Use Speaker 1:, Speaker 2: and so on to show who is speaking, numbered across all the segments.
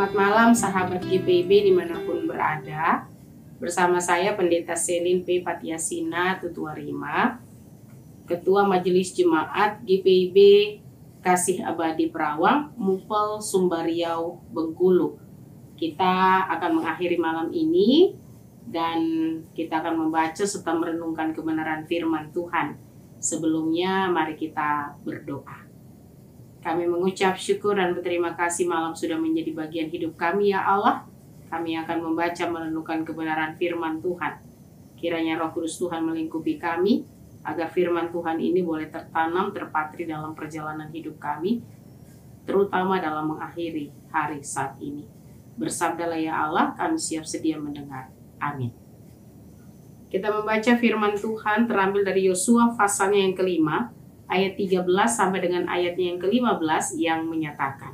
Speaker 1: Selamat malam sahabat GPIB dimanapun berada. Bersama saya Pendeta Selin P. Patiasina Tutuarima, Ketua Majelis Jemaat GPIB Kasih Abadi Perawang, Mupel, Sumber Riau, Bengkulu. Kita akan mengakhiri malam ini dan kita akan membaca serta merenungkan kebenaran firman Tuhan. Sebelumnya mari kita berdoa. Kami mengucap syukur dan berterima kasih malam sudah menjadi bagian hidup kami ya Allah. Kami akan membaca merenungkan kebenaran firman Tuhan. Kiranya Roh Kudus Tuhan melingkupi kami, agar firman Tuhan ini boleh tertanam, terpatri dalam perjalanan hidup kami, terutama dalam mengakhiri hari saat ini. Bersabdalah ya Allah, kami siap sedia mendengar. Amin. Kita membaca firman Tuhan terambil dari Yosua pasalnya yang kelima, ayat 13 sampai dengan ayatnya yang ke-15 yang menyatakan,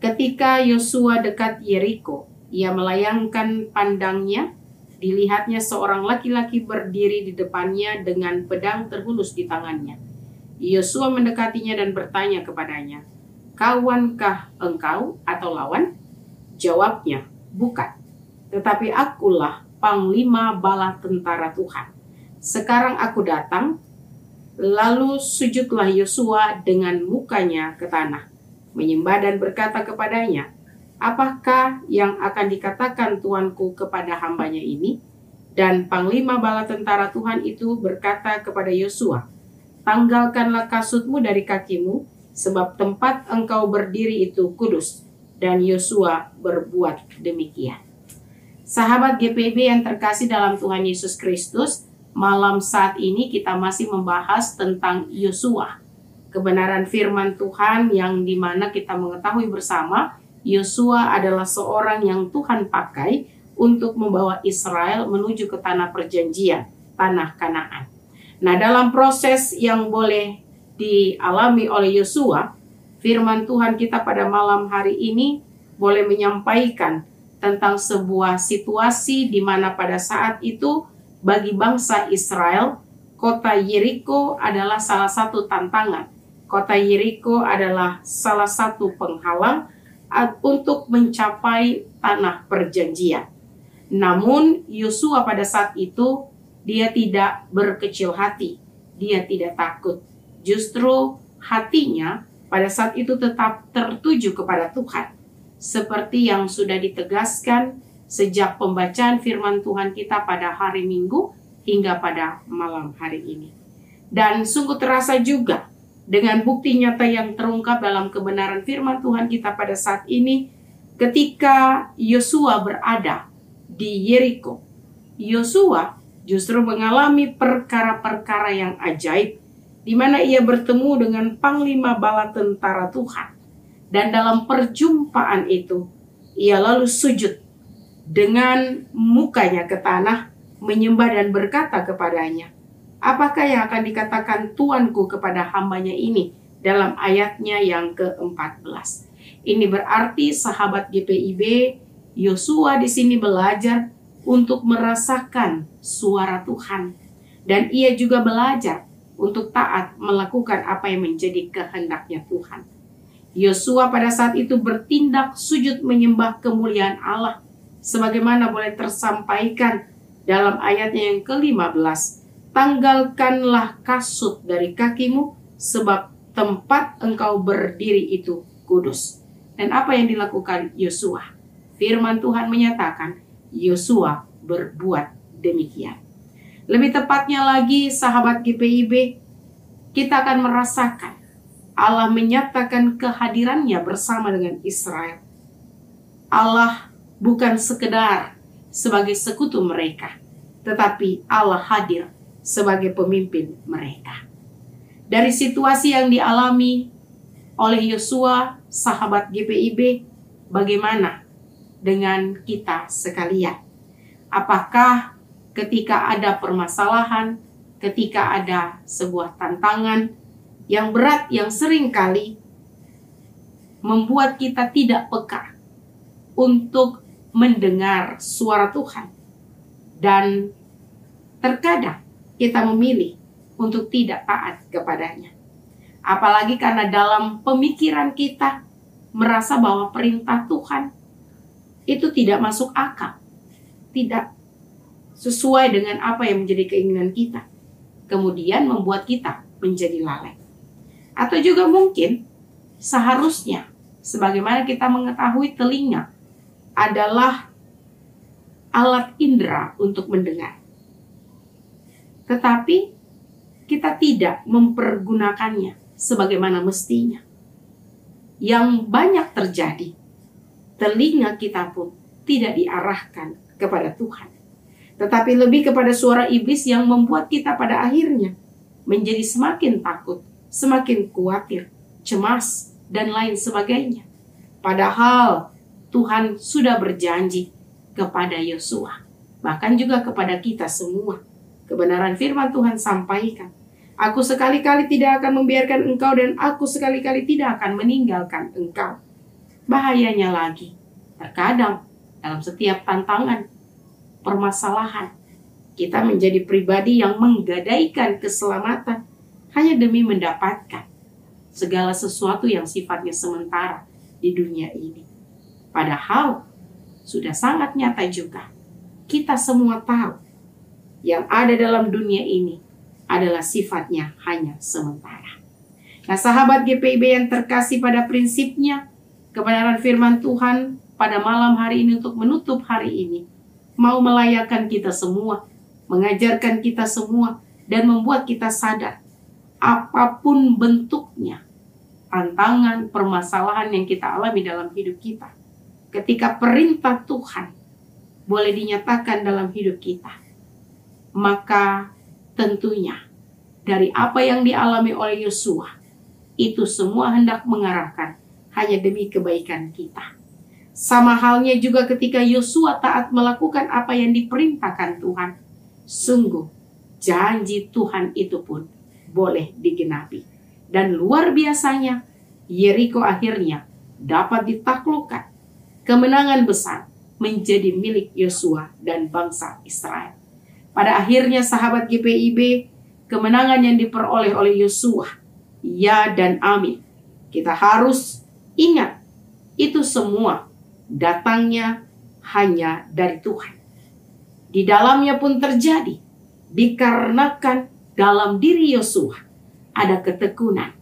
Speaker 1: ketika Yosua dekat Yeriko, ia melayangkan pandangnya, dilihatnya seorang laki-laki berdiri di depannya dengan pedang terhunus di tangannya. Yosua mendekatinya dan bertanya kepadanya, kawankah engkau atau lawan? Jawabnya, bukan, tetapi akulah panglima bala tentara Tuhan. Sekarang aku datang. Lalu sujudlah Yosua dengan mukanya ke tanah, menyembah dan berkata kepadanya, apakah yang akan dikatakan tuanku kepada hambanya ini? Dan panglima bala tentara Tuhan itu berkata kepada Yosua, tanggalkanlah kasutmu dari kakimu, sebab tempat engkau berdiri itu kudus. Dan Yosua berbuat demikian. Sahabat GPIB yang terkasih dalam Tuhan Yesus Kristus, malam saat ini kita masih membahas tentang Yosua. Kebenaran firman Tuhan yang dimana kita mengetahui bersama, Yosua adalah seorang yang Tuhan pakai untuk membawa Israel menuju ke tanah perjanjian, tanah Kanaan. Nah, dalam proses yang boleh dialami oleh Yosua, firman Tuhan kita pada malam hari ini boleh menyampaikan tentang sebuah situasi di mana pada saat itu bagi bangsa Israel, kota Yeriko adalah salah satu tantangan. Kota Yeriko adalah salah satu penghalang untuk mencapai tanah perjanjian. Namun Yosua pada saat itu dia tidak berkecil hati, dia tidak takut. Justru hatinya pada saat itu tetap tertuju kepada Tuhan. Seperti yang sudah ditegaskan sejak pembacaan firman Tuhan kita pada hari Minggu hingga pada malam hari ini. Dan sungguh terasa juga dengan bukti nyata yang terungkap dalam kebenaran firman Tuhan kita pada saat ini ketika Yosua berada di Yeriko. Yosua justru mengalami perkara-perkara yang ajaib di mana ia bertemu dengan panglima bala tentara Tuhan. Dan dalam perjumpaan itu ia lalu sujud dengan mukanya ke tanah, menyembah dan berkata kepadanya, apakah yang akan dikatakan tuanku kepada hambanya ini? Dalam ayatnya yang ke-14. Ini berarti sahabat GPIB, Yosua di sini belajar untuk merasakan suara Tuhan. Dan ia juga belajar untuk taat melakukan apa yang menjadi kehendaknya Tuhan. Yosua pada saat itu bertindak sujud menyembah kemuliaan Allah. Sebagaimana boleh tersampaikan dalam ayatnya yang ke-15. Tanggalkanlah kasut dari kakimu, sebab tempat engkau berdiri itu kudus. Dan apa yang dilakukan Yosua? Firman Tuhan menyatakan, Yosua berbuat demikian. Lebih tepatnya lagi, sahabat GPIB, kita akan merasakan Allah menyatakan kehadirannya bersama dengan Israel. Allah bukan sekedar sebagai sekutu mereka, tetapi Allah hadir sebagai pemimpin mereka. Dari situasi yang dialami oleh Yosua, sahabat GPIB, bagaimana dengan kita sekalian? Apakah ketika ada permasalahan, ketika ada sebuah tantangan yang berat, yang sering kali membuat kita tidak peka untuk mendengar suara Tuhan. Dan terkadang kita memilih untuk tidak taat kepadanya. Apalagi karena dalam pemikiran kita merasa bahwa perintah Tuhan itu tidak masuk akal, tidak sesuai dengan apa yang menjadi keinginan kita, kemudian membuat kita menjadi lalai. Atau juga mungkin seharusnya, sebagaimana kita mengetahui telinga adalah alat indera untuk mendengar, tetapi kita tidak mempergunakannya sebagaimana mestinya. Yang banyak terjadi, telinga kita pun tidak diarahkan kepada Tuhan, tetapi lebih kepada suara iblis yang membuat kita pada akhirnya menjadi semakin takut, semakin khawatir, cemas, dan lain sebagainya. Padahal Tuhan sudah berjanji kepada Yosua, bahkan juga kepada kita semua. Kebenaran firman Tuhan sampaikan, aku sekali-kali tidak akan membiarkan engkau dan aku sekali-kali tidak akan meninggalkan engkau. Bahayanya lagi, terkadang dalam setiap tantangan, permasalahan, kita menjadi pribadi yang menggadaikan keselamatan hanya demi mendapatkan segala sesuatu yang sifatnya sementara di dunia ini. Padahal sudah sangat nyata juga, kita semua tahu yang ada dalam dunia ini adalah sifatnya hanya sementara. Nah, sahabat GPIB yang terkasih, pada prinsipnya kebenaran firman Tuhan pada malam hari ini untuk menutup hari ini mau melayakkan kita semua, mengajarkan kita semua, dan membuat kita sadar apapun bentuknya tantangan, permasalahan yang kita alami dalam hidup kita, ketika perintah Tuhan boleh dinyatakan dalam hidup kita, maka tentunya dari apa yang dialami oleh Yosua, itu semua hendak mengarahkan hanya demi kebaikan kita. Sama halnya juga ketika Yosua taat melakukan apa yang diperintahkan Tuhan, sungguh janji Tuhan itu pun boleh digenapi. Dan luar biasanya, Yeriko akhirnya dapat ditaklukkan. Kemenangan besar menjadi milik Yosua dan bangsa Israel. Pada akhirnya sahabat GPIB, kemenangan yang diperoleh oleh Yosua, ya dan amin. Kita harus ingat, itu semua datangnya hanya dari Tuhan. Di dalamnya pun terjadi, dikarenakan dalam diri Yosua ada ketekunan,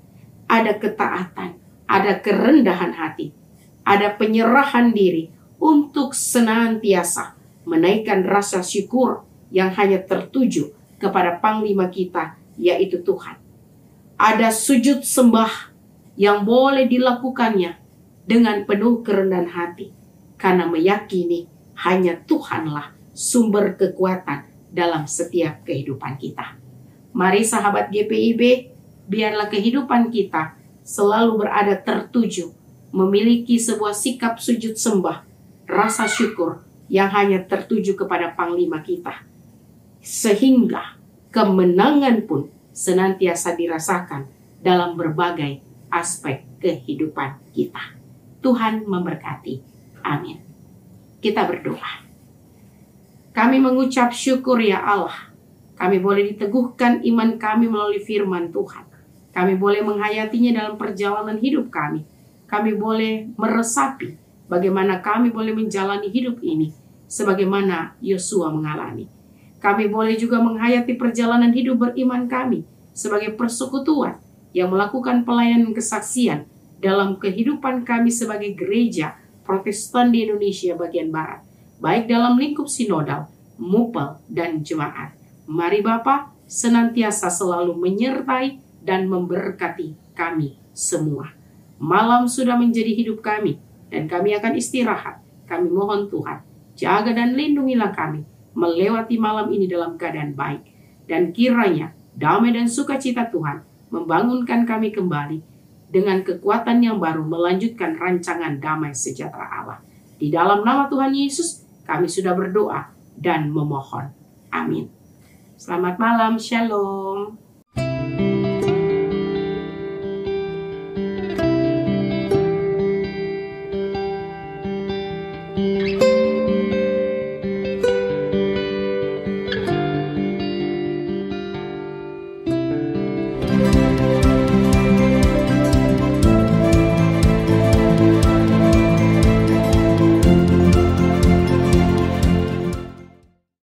Speaker 1: ada ketaatan, ada kerendahan hati, ada penyerahan diri untuk senantiasa menaikkan rasa syukur yang hanya tertuju kepada Panglima kita, yaitu Tuhan. Ada sujud sembah yang boleh dilakukannya dengan penuh kerendahan hati, karena meyakini hanya Tuhanlah sumber kekuatan dalam setiap kehidupan kita. Mari sahabat GPIB, biarlah kehidupan kita selalu berada tertuju, memiliki sebuah sikap sujud sembah, rasa syukur yang hanya tertuju kepada Panglima kita, sehingga kemenangan pun senantiasa dirasakan dalam berbagai aspek kehidupan kita. Tuhan memberkati. Amin. Kita berdoa. Kami mengucap syukur ya Allah. Kami boleh diteguhkan iman kami melalui firman Tuhan. Kami boleh menghayatinya dalam perjalanan hidup kami. Kami boleh meresapi bagaimana kami boleh menjalani hidup ini sebagaimana Yosua mengalami. Kami boleh juga menghayati perjalanan hidup beriman kami sebagai persekutuan yang melakukan pelayanan kesaksian dalam kehidupan kami sebagai gereja Protestan di Indonesia bagian Barat, baik dalam lingkup sinodal, mupel, dan jemaat. Mari Bapa senantiasa selalu menyertai dan memberkati kami semua. Malam sudah menjadi hidup kami, dan kami akan istirahat. Kami mohon Tuhan, jaga dan lindungilah kami melewati malam ini dalam keadaan baik. Dan kiranya damai dan sukacita Tuhan membangunkan kami kembali dengan kekuatan yang baru melanjutkan rancangan damai sejahtera Allah. Di dalam nama Tuhan Yesus, kami sudah berdoa dan memohon. Amin. Selamat malam, shalom.